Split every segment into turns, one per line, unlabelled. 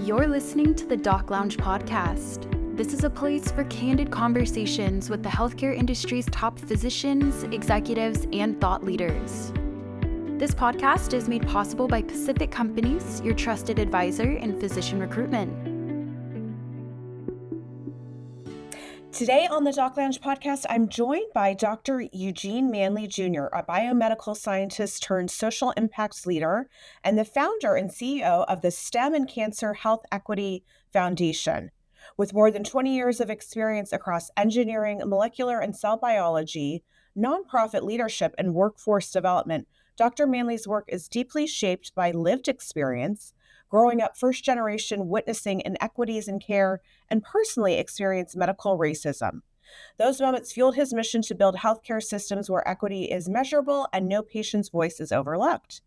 You're listening to the Doc Lounge podcast. This is a place for candid conversations with the healthcare industry's top physicians, executives, and thought leaders. This podcast is made possible by Pacific Companies, your trusted advisor in physician recruitment.
Today on the Doc Lounge podcast, I'm joined by Dr. Eugene Manley Jr., a biomedical scientist turned social impacts leader and the founder and CEO of the STEMM Cancer Health Equity Foundation. With more than 20 years of experience across engineering, molecular and cell biology, nonprofit leadership, and workforce development, Dr. Manley's work is deeply shaped by lived experience, growing up first generation witnessing inequities in care, and personally experienced medical racism. Those moments fueled his mission to build healthcare systems where equity is measurable and no patient's voice is overlooked.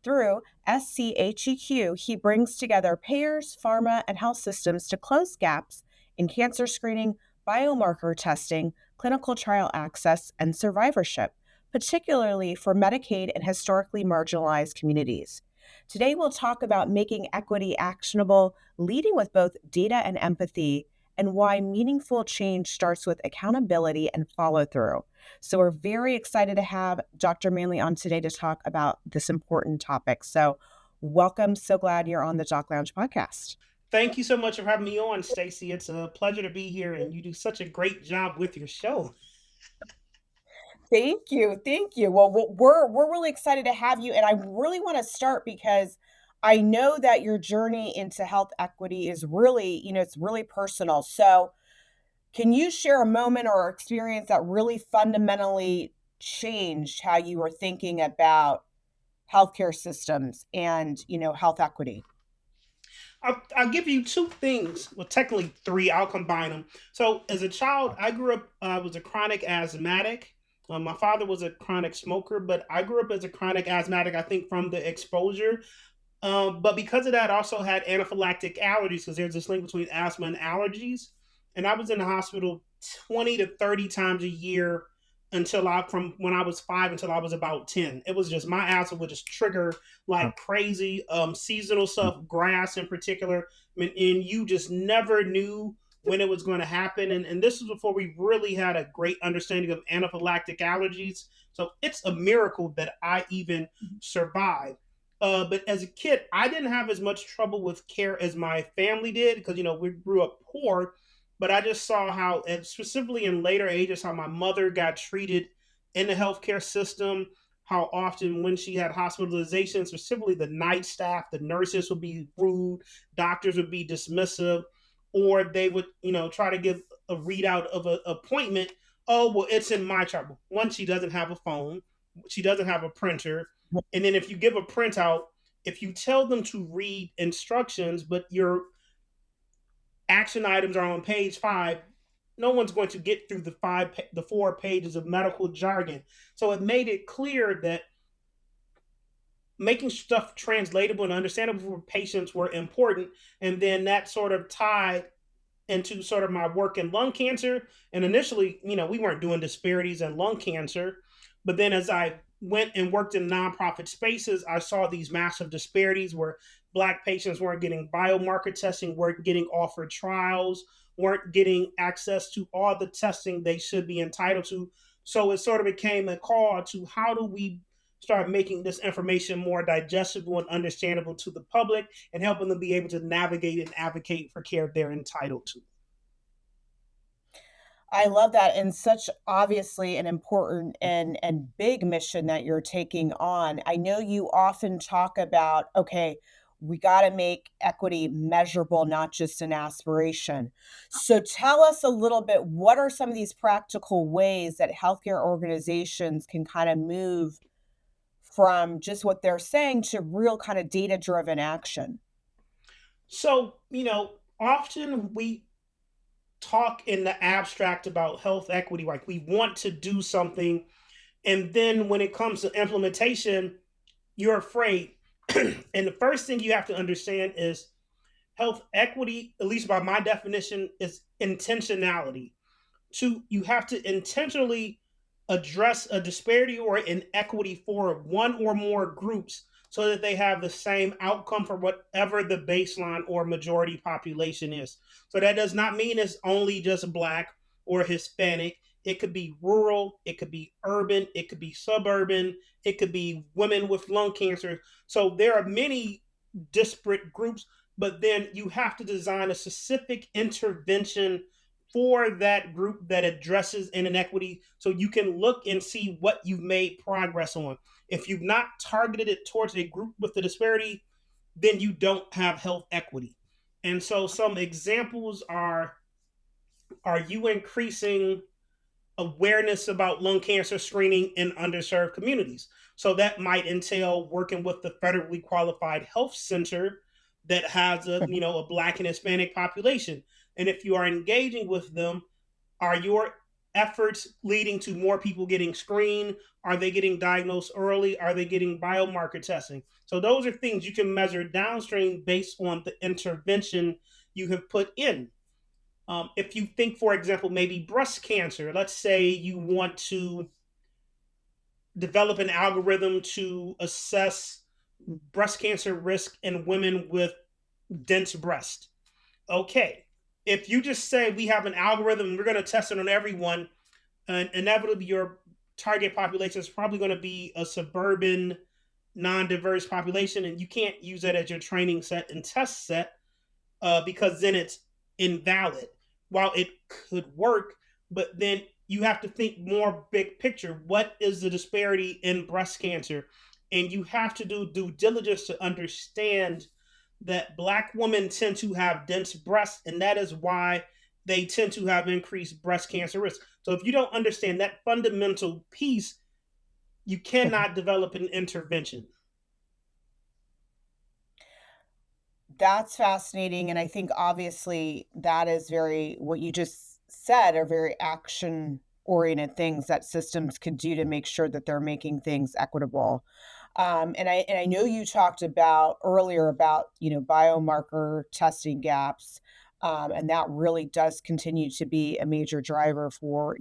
Through SCHEQ, he brings together payers, pharma, and health systems to close gaps in cancer screening, biomarker testing, clinical trial access, and survivorship, particularly for Medicaid and historically marginalized communities. Today, we'll talk about making equity actionable, leading with both data and empathy, and why meaningful change starts with accountability and follow through. So we're very excited to have Dr. Manley on today to talk about this important topic. So welcome. So glad you're on the Doc Lounge podcast.
Thank you so much for having me on, Stacey. It's a pleasure to be here, and you do such a great job with your show.
Thank you. Thank you. Well, we're really excited to have you. And I really want to start because I know that your journey into health equity is really, it's really personal. So can you share a moment or experience that really fundamentally changed how you were thinking about healthcare systems and, health equity?
I'll give you two things. Well, technically three. I'll combine them. So as a child, I grew up, I was a chronic asthmatic. My father was a chronic smoker, but I grew up as a chronic asthmatic, I think, from the exposure. But because of that, I also had anaphylactic allergies because there's this link between asthma and allergies. And I was in the hospital 20 to 30 times a year from when I was 5 until I was about 10. It was just my asthma would just trigger like crazy, seasonal stuff, grass in particular. And you just never knew when it was going to happen. And this was before we really had a great understanding of anaphylactic allergies. So it's a miracle that I even survived. But as a kid, I didn't have as much trouble with care as my family did because, we grew up poor. But I just saw how, and specifically in later ages, how my mother got treated in the healthcare system, how often when she had hospitalizations, specifically the night staff, the nurses would be rude, doctors would be dismissive, or they would, try to give a readout of an appointment. Oh, well, it's in my chart. One, she doesn't have a phone. She doesn't have a printer. And then if you give a printout, if you tell them to read instructions, but your action items are on page 5, no one's going to get through the 4 pages of medical jargon. So it made it clear that making stuff translatable and understandable for patients were important. And then that sort of tied into sort of my work in lung cancer. And initially, we weren't doing disparities in lung cancer. But then as I went and worked in nonprofit spaces, I saw these massive disparities where Black patients weren't getting biomarker testing, weren't getting offered trials, weren't getting access to all the testing they should be entitled to. So it sort of became a call to how do we start making this information more digestible and understandable to the public and helping them be able to navigate and advocate for care they're entitled to.
I love that, and such obviously an important and big mission that you're taking on. I know you often talk about, okay, we got to make equity measurable, not just an aspiration. So tell us a little bit, what are some of these practical ways that healthcare organizations can kind of move from just what they're saying to real kind of data-driven action?
So, often we talk in the abstract about health equity, like we want to do something. And then when it comes to implementation, you're afraid. And the first thing you have to understand is health equity, at least by my definition, is intentionality. You have to intentionally address a disparity or inequity for one or more groups so that they have the same outcome for whatever the baseline or majority population is. So that does not mean it's only just Black or Hispanic. It could be rural, it could be urban, it could be suburban, it could be women with lung cancer. So there are many disparate groups, but then you have to design a specific intervention for that group that addresses an inequity, so you can look and see what you've made progress on. If you've not targeted it towards a group with the disparity, then you don't have health equity. And so some examples are you increasing awareness about lung cancer screening in underserved communities? So that might entail working with the federally qualified health center that has a Black and Hispanic population. And if you are engaging with them, are your efforts leading to more people getting screened? Are they getting diagnosed early? Are they getting biomarker testing? So those are things you can measure downstream based on the intervention you have put in. If you think, for example, maybe breast cancer, let's say you want to develop an algorithm to assess breast cancer risk in women with dense breast. Okay, if you just say we have an algorithm and we're going to test it on everyone, and inevitably your target population is probably going to be a suburban, non-diverse population, and you can't use that as your training set and test set because then it's invalid. While it could work, but then you have to think more big picture. What is the disparity in breast cancer? And you have to do due diligence to understand that Black women tend to have dense breasts, and that is why they tend to have increased breast cancer risk. So if you don't understand that fundamental piece, you cannot develop an intervention.
That's fascinating. And I think obviously that is what you just said are very action oriented things that systems could do to make sure that they're making things equitable. And I know you talked about earlier about, biomarker testing gaps. And that really does continue to be a major driver for,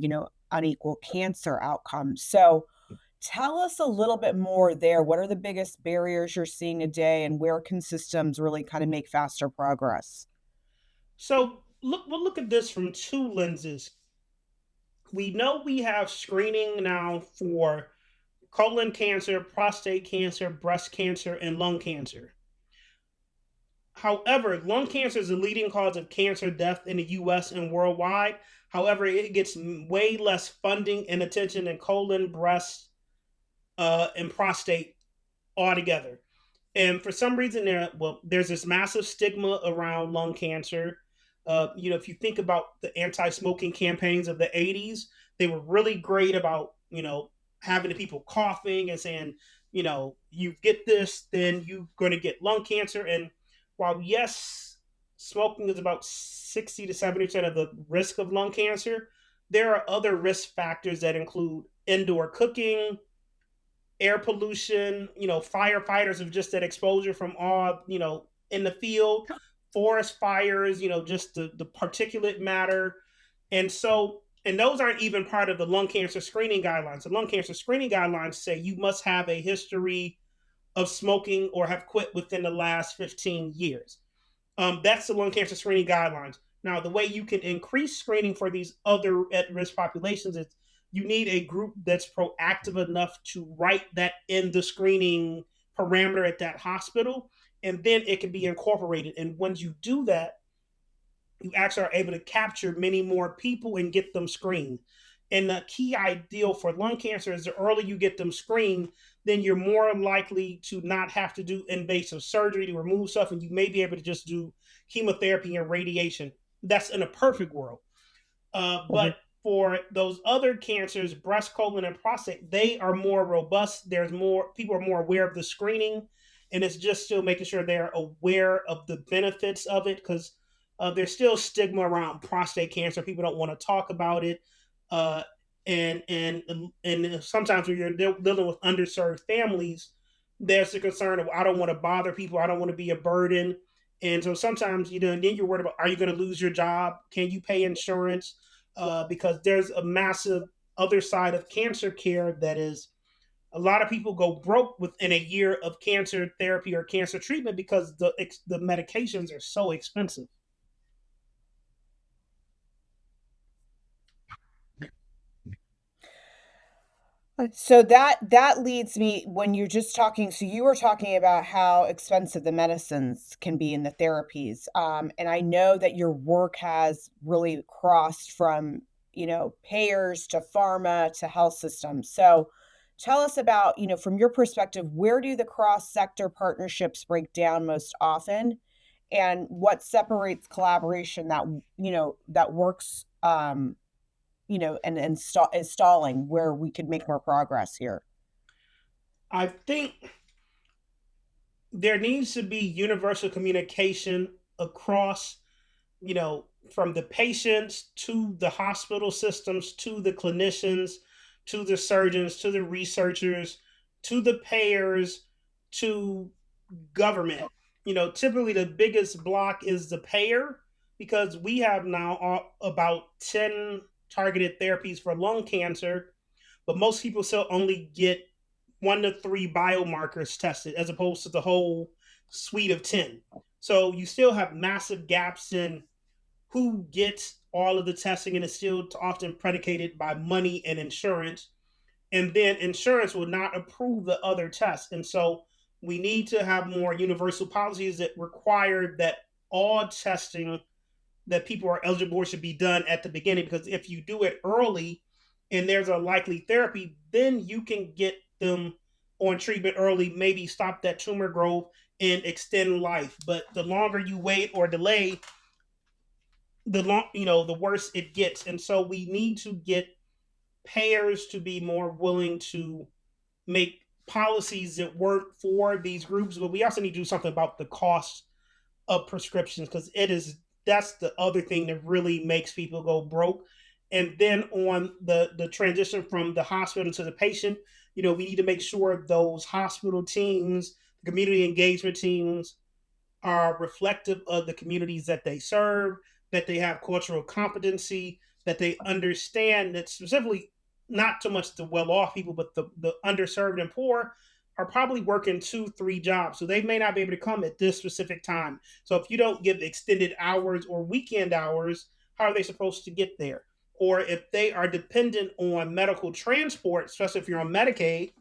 unequal cancer outcomes. So tell us a little bit more there. What are the biggest barriers you're seeing today, and where can systems really kind of make faster progress?
So we'll look at this from two lenses. We know we have screening now for colon cancer, prostate cancer, breast cancer, and lung cancer. However, lung cancer is the leading cause of cancer death in the US and worldwide. However, it gets way less funding and attention than colon, breast, and prostate altogether. And for some reason, there's this massive stigma around lung cancer. If you think about the anti-smoking campaigns of the 80s, they were really great about, having the people coughing and saying, you get this, then you're going to get lung cancer. And while, yes, smoking is about 60 to 70% of the risk of lung cancer, there are other risk factors that include indoor cooking, air pollution, firefighters of just that exposure from all, in the field, forest fires, just the particulate matter. And those aren't even part of the lung cancer screening guidelines. The lung cancer screening guidelines say you must have a history of smoking or have quit within the last 15 years. That's the lung cancer screening guidelines. Now, the way you can increase screening for these other at-risk populations is you need a group that's proactive enough to write that in the screening parameter at that hospital, and then it can be incorporated. And once you do that, you actually are able to capture many more people and get them screened. And the key ideal for lung cancer is the earlier you get them screened, then you're more likely to not have to do invasive surgery to remove stuff, and you may be able to just do chemotherapy and radiation. That's in a perfect world. But for those other cancers, breast, colon, and prostate, they are more robust. People are more aware of the screening, and it's just still making sure they're aware of the benefits of it, because there's still stigma around prostate cancer. People don't want to talk about it. And sometimes when you're dealing with underserved families, there's the concern of, I don't want to bother people. I don't want to be a burden. And so sometimes, then you're worried about, are you going to lose your job? Can you pay insurance? Because there's a massive other side of cancer care that is A lot of people go broke within a year of cancer therapy or cancer treatment because the medications are so expensive.
So that leads me when you're just talking. So you were talking about how expensive the medicines can be in the therapies, and I know that your work has really crossed from payers to pharma to health systems. So tell us about from your perspective, where do the cross sector partnerships break down most often, and what separates collaboration that works and is stalling where we could make more progress here?
I think there needs to be universal communication across, from the patients to the hospital systems to the clinicians to the surgeons to the researchers to the payers to government. Typically the biggest block is the payer because we have now about 10 targeted therapies for lung cancer, but most people still only get 1 to 3 biomarkers tested as opposed to the whole suite of 10. So you still have massive gaps in who gets all of the testing, and it's still often predicated by money and insurance. And then insurance will not approve the other tests. And so we need to have more universal policies that require that all testing that people are eligible for should be done at the beginning. Because if you do it early and there's a likely therapy, then you can get them on treatment early, maybe stop that tumor growth and extend life. But the longer you wait or delay, the worse it gets. And so we need to get payers to be more willing to make policies that work for these groups, but we also need to do something about the cost of prescriptions because that's the other thing that really makes people go broke. And then on the transition from the hospital to the patient, we need to make sure those hospital teams, community engagement teams, are reflective of the communities that they serve, that they have cultural competency, that they understand that specifically not so much the well-off people, but the underserved and poor are probably working 2, 3 jobs. So they may not be able to come at this specific time. So if you don't give extended hours or weekend hours, how are they supposed to get there? Or if they are dependent on medical transport, especially if you're on Medicaid,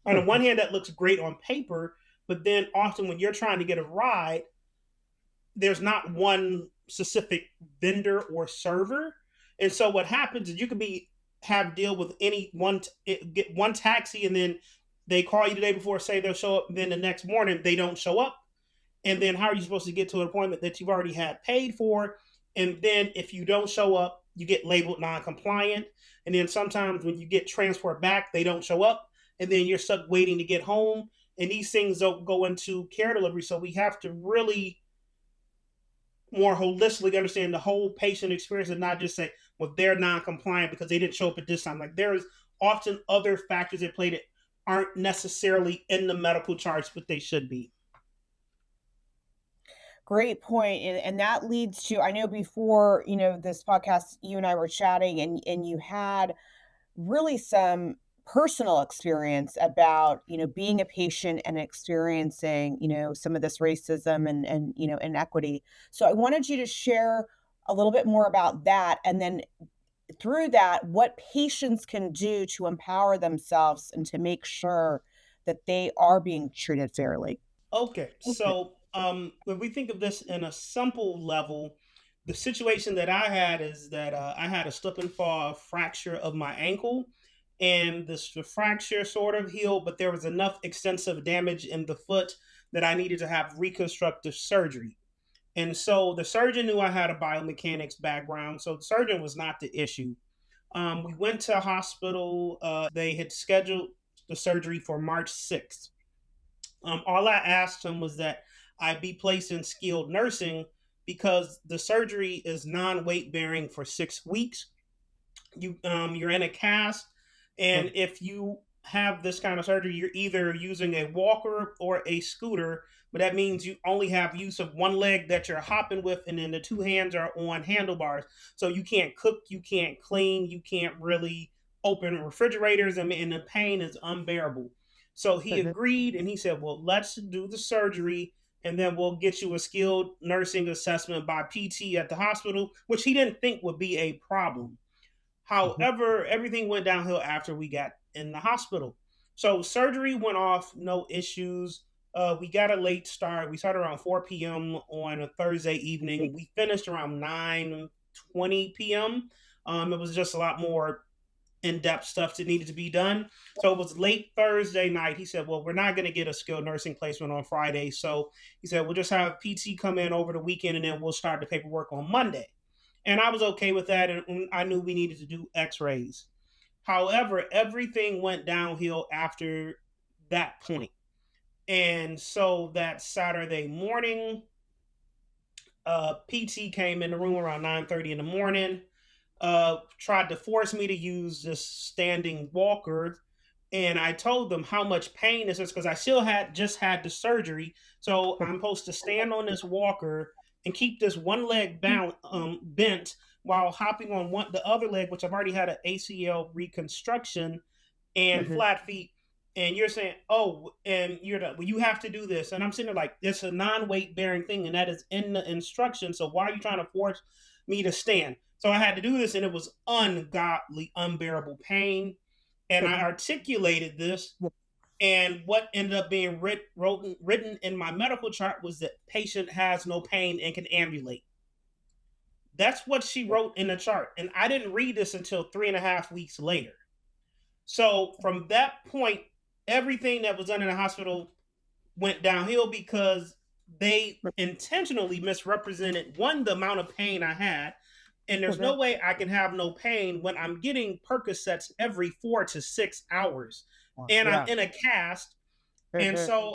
on the one hand, that looks great on paper, but then often when you're trying to get a ride, there's not one specific vendor or server. And so what happens is you could have deal with get one taxi, and then they call you the day before, say they'll show up, and then the next morning they don't show up. And then how are you supposed to get to an appointment that you've already had paid for? And then if you don't show up, you get labeled non-compliant. And then sometimes when you get transport back, they don't show up, and then you're stuck waiting to get home. And these things don't go into care delivery. So we have to really more holistically understand the whole patient experience and not just say, well, they're non-compliant because they didn't show up at this time. Like there's often other factors at play that aren't necessarily in the medical charts, but they should be.
Great point. And that leads to, I know before, this podcast, you and I were chatting and you had really some personal experience about, being a patient and experiencing, some of this racism and inequity. So I wanted you to share a little bit more about that. And then through that, what patients can do to empower themselves and to make sure that they are being treated fairly.
Okay. So when we think of this in a simple level, the situation that I had is that I had a slip and fall fracture of my ankle, and the fracture sort of healed, but there was enough extensive damage in the foot that I needed to have reconstructive surgery. And so the surgeon knew I had a biomechanics background, so the surgeon was not the issue. We went to a hospital. They had scheduled the surgery for March 6th. All I asked him was that I be placed in skilled nursing because the surgery is non-weight bearing for 6 weeks. You're in a cast, and if you have this kind of surgery, you're either using a walker or a scooter, but that means you only have use of one leg that you're hopping with, and then the 2 hands are on handlebars. So you can't cook, you can't clean, you can't really open refrigerators, and the pain is unbearable. So he agreed, and he said, well, let's do the surgery, and then we'll get you a skilled nursing assessment by PT at the hospital, which he didn't think would be a problem. However, everything went downhill after we got in the hospital. So surgery went off, no issues. We got a late start. We started around 4 p.m. on a Thursday evening. We finished around 9:20 p.m. It was just a lot more in-depth stuff that needed to be done. So it was late Thursday night. He said, well, we're not going to get a skilled nursing placement on Friday. So he said, we'll just have PT come in over the weekend, and then we'll start the paperwork on Monday. And I was okay with that. And I knew we needed to do x-rays. However, everything went downhill after that point. And so that Saturday morning, PT came in the room around 9:30 in the morning, tried to force me to use this standing walker. And I told them how much pain this is because I still had just had the surgery. So I'm supposed to stand on this walker and keep this one leg bent while hopping on the other leg, which I've already had an ACL reconstruction and flat feet. And you're saying, oh, and well, you have to do this. And I'm sitting there like, it's a non-weight bearing thing, and that is in the instruction. So why are you trying to force me to stand? So I had to do this, and it was ungodly, unbearable pain. And I articulated this, and what ended up being written in my medical chart was that patient has no pain and can ambulate. That's what she wrote in the chart. And I didn't read this until 3.5 weeks later. So from that point, everything that was done in the hospital went downhill because they intentionally misrepresented, one, the amount of pain I had. And there's no way I can have no pain when I'm getting Percocets every 4 to 6 hours. And I'm in a cast. And so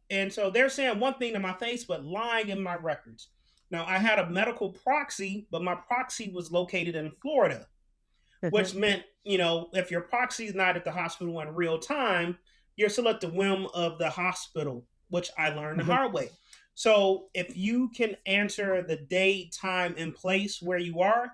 they're saying one thing to my face, but lying in my records. Now, I had a medical proxy, but my proxy was located in Florida, which meant, if your proxy is not at the hospital in real time, you're still at the whim of the hospital, which I learned the hard way. So if you can answer the day, time, and place where you are,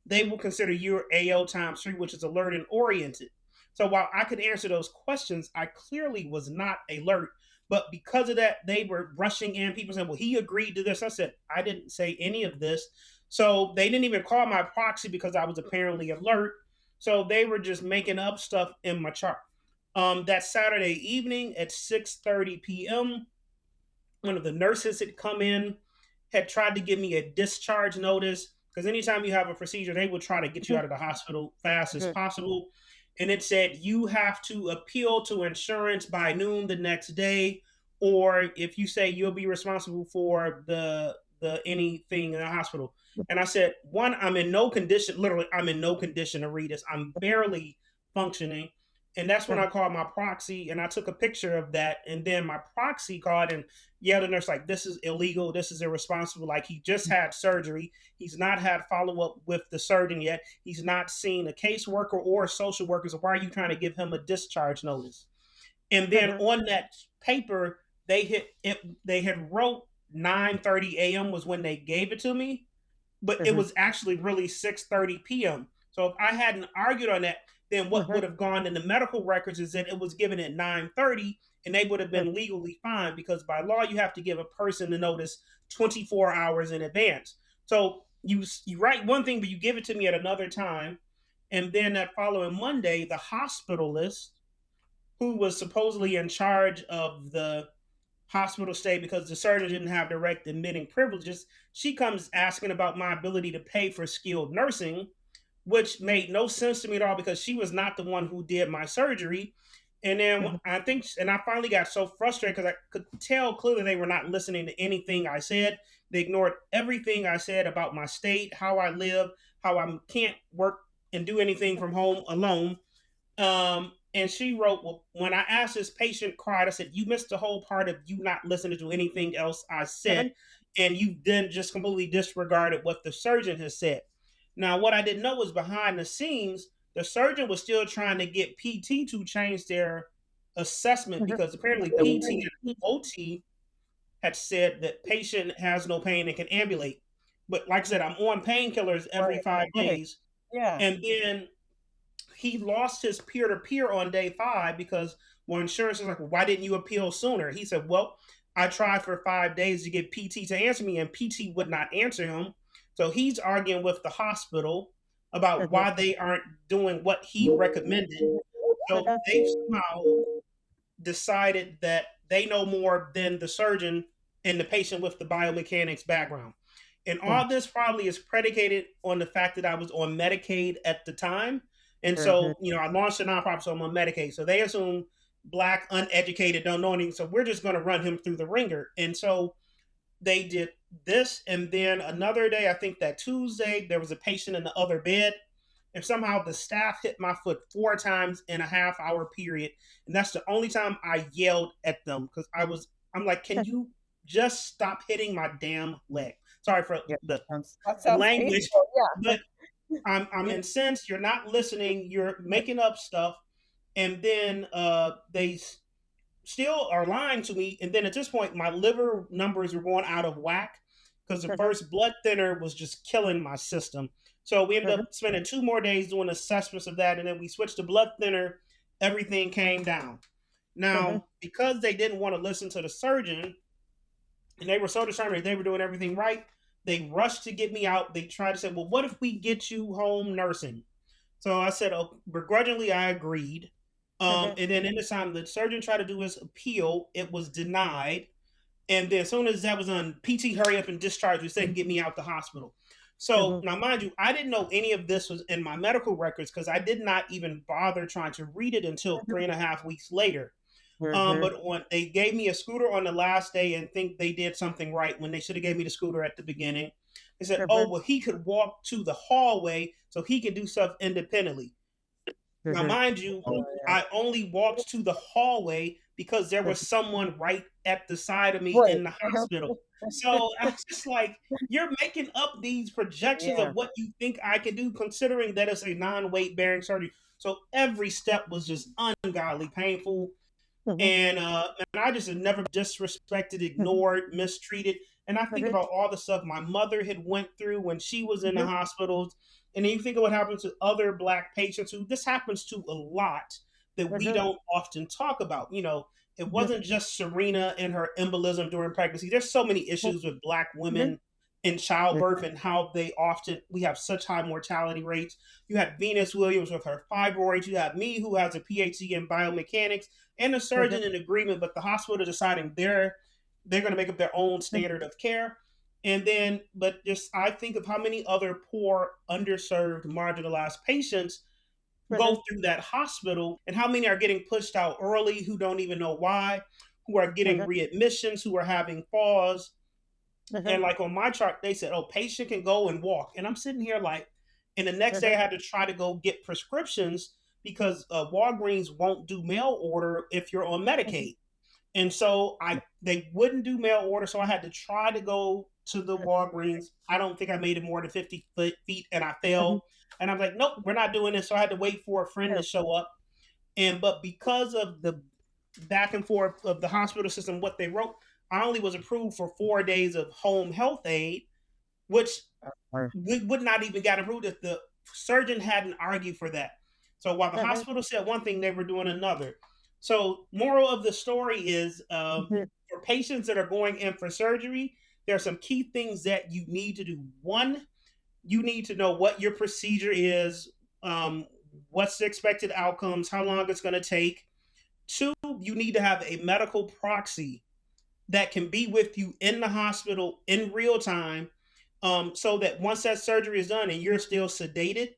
they will consider your AO times 3, which is alert and oriented. So while I could answer those questions, I clearly was not alert. But because of that, they were rushing in. People said, well, he agreed to this. I said, I didn't say any of this. So they didn't even call my proxy because I was apparently alert. So they were just making up stuff in my chart. That Saturday evening at 6:30 p.m., one of the nurses had come in, had tried to give me a discharge notice, because anytime you have a procedure, they would try to get you out of the hospital fast as possible. And it said, you have to appeal to insurance by noon the next day, or if you say you'll be responsible for the anything in the hospital. And I said, one, I'm in no condition to read this. I'm barely functioning. And that's when I called my proxy, and I took a picture of that. And then my proxy called, and the nurse like, this is illegal. This is irresponsible. Like, he just had surgery. He's not had follow-up with the surgeon yet. He's not seen a caseworker or a social worker. So why are you trying to give him a discharge notice? And then on that paper, they had wrote 9:30 a.m. was when they gave it to me, but it was actually really 6:30 p.m. So if I hadn't argued on that, then what would have gone in the medical records is that it was given at 9:30, and they would have been legally fine, because by law you have to give a person the notice 24 hours in advance. So you write one thing, but you give it to me at another time. And then that following Monday, the hospitalist, who was supposedly in charge of the hospital stay because the surgeon didn't have direct admitting privileges, she comes asking about my ability to pay for skilled nursing, which made no sense to me at all, because she was not the one who did my surgery. And then I finally got so frustrated because I could tell clearly they were not listening to anything I said. They ignored everything I said about my state, how I live, how I can't work and do anything from home alone. And she wrote, well, when I asked this patient cried, I said, you missed the whole part of you not listening to anything else I said. And you then just completely disregarded what the surgeon has said. Now, what I didn't know was behind the scenes, the surgeon was still trying to get PT to change their assessment, because apparently PT and OT had said that patient has no pain and can ambulate. But like I said, I'm on painkillers every 5 days.
Yeah.
And then he lost his peer-to-peer on day 5 because, well, insurance is like, well, why didn't you appeal sooner? He said, well, I tried for 5 days to get PT to answer me, and PT would not answer him. So he's arguing with the hospital about
Mhm.
why they aren't doing what he recommended. So
Mhm.
they've somehow decided that they know more than the surgeon and the patient with the biomechanics background. And all this probably is predicated on the fact that I was on Medicaid at the time. And
Mhm.
so, I launched a nonprofit, so I'm on Medicaid. So they assume Black, uneducated, don't know anything. So we're just going to run him through the ringer. And so they did this. And then another day, I think that Tuesday, there was a patient in the other bed. And somehow the staff hit my foot 4 times in a half-hour period. And that's the only time I yelled at them because I'm like, can you just stop hitting my damn leg? Sorry for
Yeah,
the
that sounds
language,
painful. Yeah.
but I'm
Yeah.
incensed. You're not listening. You're making up stuff. And then they still are lying to me. And then at this point, my liver numbers were going out of whack because the
Mhm.
first blood thinner was just killing my system. So we ended
Mhm.
up spending 2 more days doing assessments of that. And then we switched to blood thinner. Everything came down.
Mhm.
Now, because they didn't want to listen to the surgeon and they were so determined they were doing everything right, they rushed to get me out. They tried to say, well, what if we get you home nursing? So I said, oh, begrudgingly, I agreed.
Mhm.
And then in the time the surgeon tried to do his appeal, it was denied. And then as soon as that was done, PT hurry up and discharge me so they can get me out the hospital. So
Mhm.
now, mind you, I didn't know any of this was in my medical records because I did not even bother trying to read it until
Mhm.
3.5 weeks later.
Mhm.
But when they gave me a scooter on the last day and think they did something right when they should have gave me the scooter at the beginning, they said, "Oh,
Mhm.
well, he could walk to the hallway so he can do stuff independently." Now,
Mhm.
mind you,
Oh, yeah.
I only walked to the hallway because there was someone right at the side of me
Right.
in the hospital. So I was just like, you're making up these projections of
Yeah.
what you think I can do, considering that it's a non-weight bearing surgery. So every step was just ungodly painful.
Mhm.
And I just had never disrespected,
Mhm.
ignored, mistreated. And I think
Mhm.
about all the stuff my mother had went through when she was in the
Mhm.
hospitals. And then you think of what happens to other Black patients who this happens to a lot that we
Mhm.
don't often talk about. It
Mhm.
wasn't just Serena and her embolism during pregnancy. There's so many
Mhm.
issues with Black
Mhm.
women in childbirth and how we have such high mortality rates. You had Venus Williams with her fibroids. You have me who has a PhD in biomechanics and the
Mhm.
surgeon in agreement, but the hospital deciding they're going to make up their own
Mhm.
standard of care. And then, but just I think of how many other poor, underserved, marginalized patients
Mhm.
go through that hospital and how many are getting pushed out early who don't even know why, who are getting
Mhm.
readmissions, who are having falls.
Mhm.
And like on my chart, they said, oh, patient can go and walk. And I'm sitting here like, and the next day
Mhm.
I had to try to go get prescriptions because Walgreens won't do mail order if you're on
Mhm.
Medicaid. And so they wouldn't do mail order, so I had to try to go to the Walgreens. I don't think I made it more than 50 feet, and I
Mhm.
fell. And I'm like, nope, we're not doing this. So I had to wait for a friend to
Yeah.
show up. But because of the back and forth of the hospital system, what they wrote, I only was approved for 4 days of home health aid, which we would not even get approved if the surgeon hadn't argued for that. So while the
Mhm.
hospital said one thing, they were doing another. So moral of the story is
Mhm.
for patients that are going in for surgery, there are some key things that you need to do. One, you need to know what your procedure is, um, what's the expected outcomes, how long it's going to take. Two, you need to have a medical proxy that can be with you in the hospital in real time, so that once that surgery is done and you're still sedated,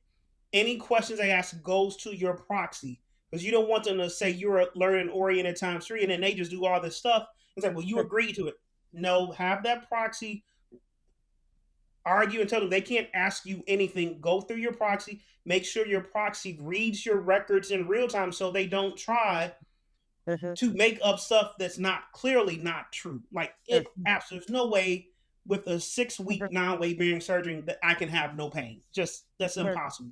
any questions they ask goes to your proxy because you don't want them to say you're learning oriented times 3 and then they just do all this stuff and say, well, you agreed to it. No, have that proxy, argue and tell them they can't ask you anything. Go through your proxy, make sure your proxy reads your records in real time so they don't try
Mhm.
to make up stuff that's not clearly not true. Like it
Mhm.
absolutely, there's no way with a 6 week
Mhm.
non-weight bearing surgery that I can have no pain. Just that's
Mhm.
impossible.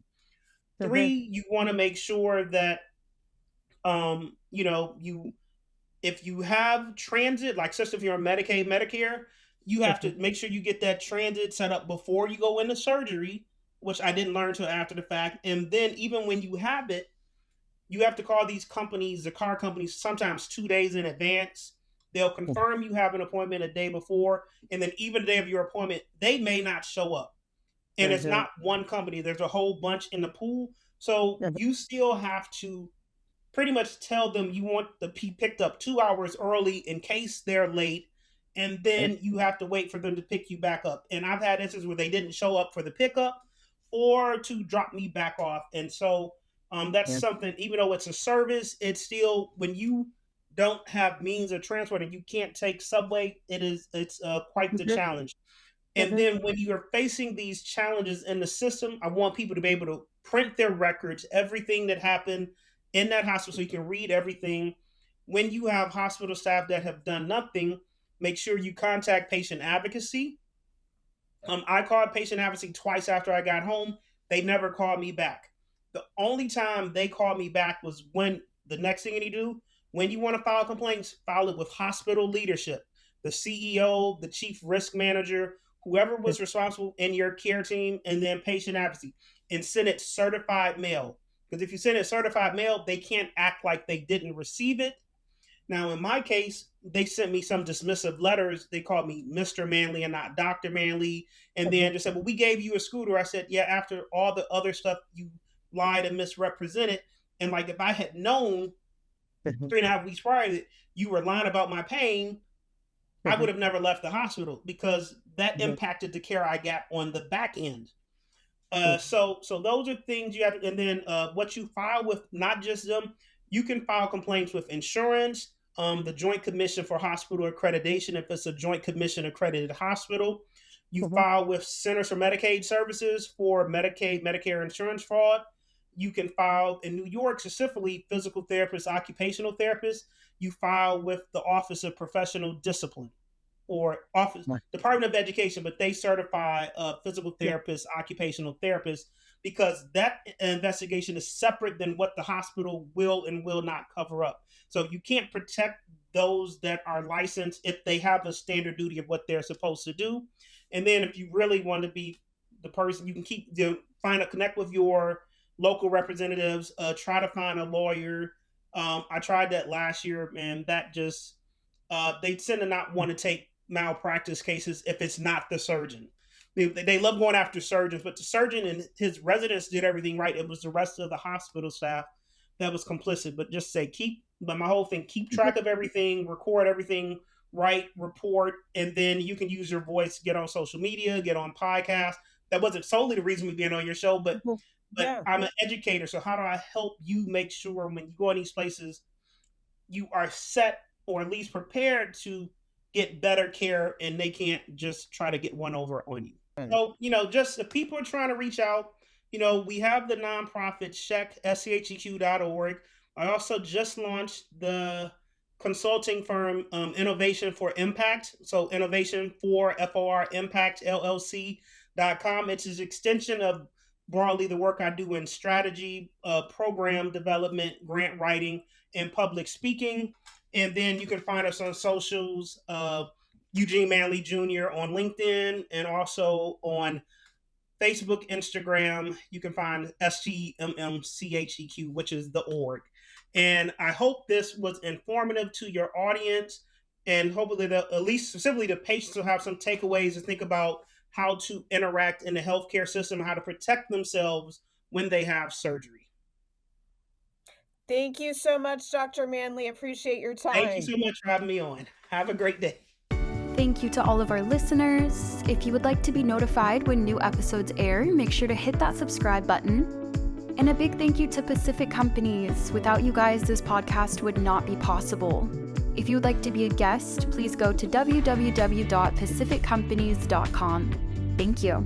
Mhm.
Three, you want to make sure that you if you have transit, like especially if you're on Medicare, you have to
Mhm.
make sure you get that transit set up before you go into surgery which I didn't learn till after the fact. And then even when you have it, you have to call these companies, the car companies, sometimes 2 days in advance. They'll confirm you have an appointment a day before, and then even the day of your appointment, they may not show up. And it's not one company. There's a whole bunch in the pool. So you still have to pretty much tell them you want the P picked up 2 hours early in case they're late. And then you have to wait for them to pick you back up. And I've had instances where they didn't show up for the pickup or to drop me back off. And so that's something, even though it's a service, it's still, when you don't have means of transport and you can't take subway, it's quite the challenge. And then when you're facing these challenges in the system, I want people to be able to print their records, everything that happened in that hospital, so you can read everything. When you have hospital staff that have done nothing, make sure you contact patient advocacy. I called patient advocacy twice after I got home. They never called me back. The only time they called me back was when the next thing you do, when you want to file complaints, file it with hospital leadership, the CEO, the chief risk manager, whoever was responsible in your care team, and then patient advocacy, and send it certified mail. Because if you send it certified mail, they can't act like they didn't receive it. Now, in my case, they sent me some dismissive letters. They called me Mr. Manley and not Dr. Manley. And then they said, well, we gave you a scooter. I said, yeah, after all the other stuff you lied and misrepresented. And like, if I had known 3.5 weeks prior that you were lying about my pain, I would have never left the hospital, because that impacted the care I got on the back end. So those are things you have to, and then what you file with, not just them, you can file complaints with insurance, the Joint Commission for Hospital Accreditation, if it's a Joint Commission accredited hospital. You file with Centers for Medicaid Services for Medicaid, Medicare insurance fraud. You can file in New York, specifically physical therapists, occupational therapists. You file with the Office of Professional Discipline, or Department of Education, but they certify physical therapists, occupational therapists, because that investigation is separate than what the hospital will and will not cover up. So you can't protect those that are licensed if they have a standard duty of what they're supposed to do. And then if you really want to be the person, you can connect with your local representatives, try to find a lawyer. I tried that last year, and that just, they tend to not want to take malpractice cases if it's not the surgeon. They love going after surgeons, but the surgeon and his residents did everything right. It was the rest of the hospital staff that was complicit. But just say, keep track of everything, record everything, write, report, and then you can use your voice, get on social media, get on podcasts. That wasn't solely the reason we being on your show, but I'm an educator. So how do I help you make sure when you go in these places, you are set, or at least prepared to get better care, and they can't just try to get one over on you. So, just if people are trying to reach out, we have the nonprofit SCHEQ, SCHEQ.org. I also just launched the consulting firm, Innovation for Impact. So Innovation for FOR Impact LLC.com. It's an extension of broadly the work I do in strategy, program development, grant writing, and public speaking. And then you can find us on socials, Eugene Manley Jr. on LinkedIn, and also on Facebook, Instagram. You can find STEMM which is the org. And I hope this was informative to your audience, and hopefully at least specifically the patients will have some takeaways to think about how to interact in the healthcare system, how to protect themselves when they have surgery.
Thank you so much, Dr. Manley. Appreciate your time.
Thank you so much for having me on. Have a great day.
Thank you to all of our listeners. If you would like to be notified when new episodes air, make sure to hit that subscribe button. And a big thank you to Pacific Companies. Without you guys, this podcast would not be possible. If you would like to be a guest, please go to www.pacificcompanies.com. Thank you.